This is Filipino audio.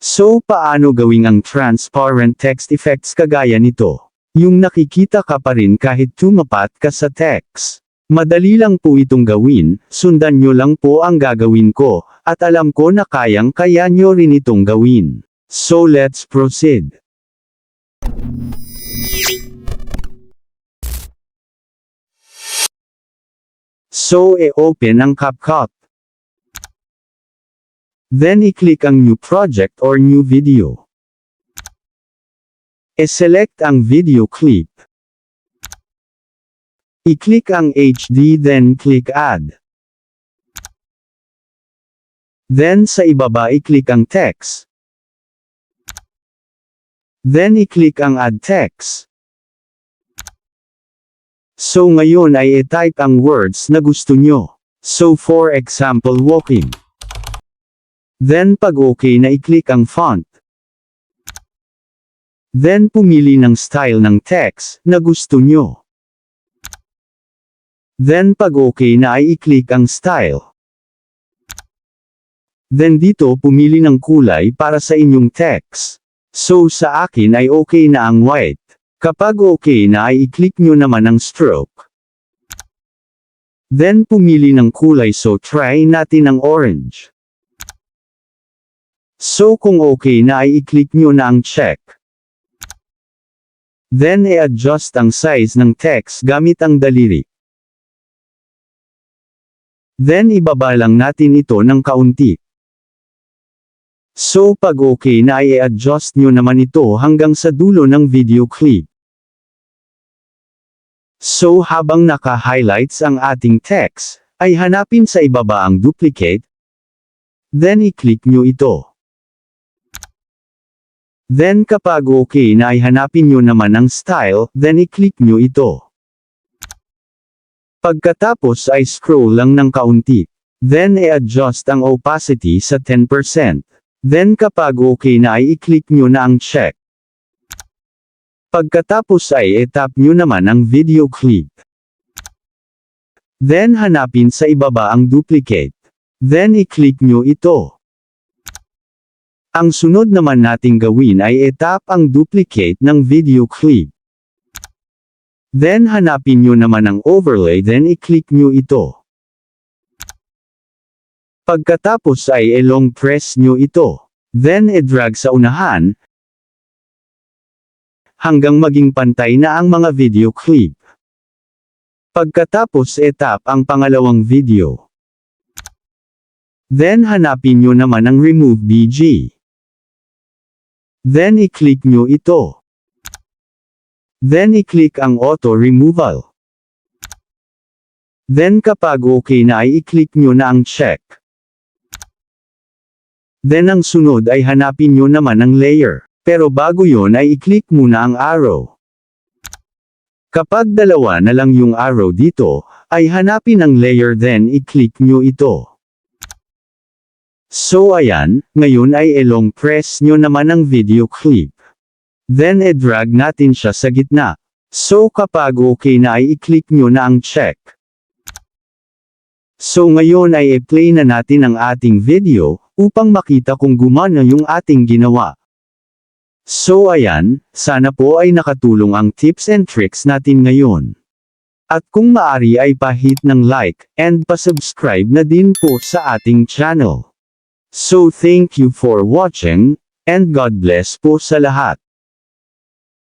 So paano gawing ang transparent text effects kagaya nito? Yung nakikita ka pa rin kahit tumapat ka sa text. Madali lang po itong gawin, sundan nyo lang po ang gagawin ko, at alam ko na kayang-kaya nyo rin itong gawin. So let's proceed. So open ang CapCut. Then i-click ang New Project or New Video. E-select ang video clip. I-click ang HD then click Add. Then sa ibaba i-click ang text. Then i-click ang Add Text. So ngayon ay i-type ang words na gusto nyo. So for example walking. Then pag okay na i-click ang font. Then pumili ng style ng text na gusto nyo. Then pag okay na ay i-click ang style. Then dito pumili ng kulay para sa inyong text. So sa akin ay okay na ang white. Kapag okay na ay i-click nyo naman ang stroke. Then pumili ng kulay so try natin ang orange. So kung okay na ay i-click nyo na ang check. Then i-adjust ang size ng text gamit ang daliri. Then ibaba lang natin ito ng kaunti. So pag okay na ay i-adjust nyo naman ito hanggang sa dulo ng video clip. So habang naka-highlights ang ating text, ay hanapin sa ibaba ang duplicate. Then i-click nyo ito. Then kapag okay na ay hanapin nyo naman ang style, then i-click nyo ito. Pagkatapos ay scroll lang ng kaunti. Then i-adjust ang opacity sa 10%. Then kapag okay na ay i-click nyo na ang check. Pagkatapos ay i-tap nyo naman ang video clip. Then hanapin sa ibaba ang duplicate. Then i-click nyo ito. Ang sunod naman nating gawin ay i-tap ang duplicate ng video clip. Then hanapin nyo naman ang overlay then i-click nyo ito. Pagkatapos ay i-long press nyo ito. Then i-drag sa unahan, hanggang maging pantay na ang mga video clip. Pagkatapos i-tap ang pangalawang video. Then hanapin nyo naman ang remove BG. Then i-click nyo ito. Then i-click ang auto removal. Then kapag okay na ay i-click nyo na ang check. Then ang sunod ay hanapin nyo naman ang layer. Pero bago yon ay i-click muna ang arrow. Kapag dalawa na lang yung arrow dito, ay hanapin ang layer then i-click nyo ito. So ayan, ngayon ay i-long press nyo naman ang video clip. Then i-drag natin siya sa gitna. So kapag okay na ay i-click nyo na ang check. So ngayon ay i-play na natin ang ating video, upang makita kung gumana yung ating ginawa. So ayan, sana po ay nakatulong ang tips and tricks natin ngayon. At kung maari ay pa-hit ng like, and pa-subscribe na din po sa ating channel. So thank you for watching, and God bless po sa lahat.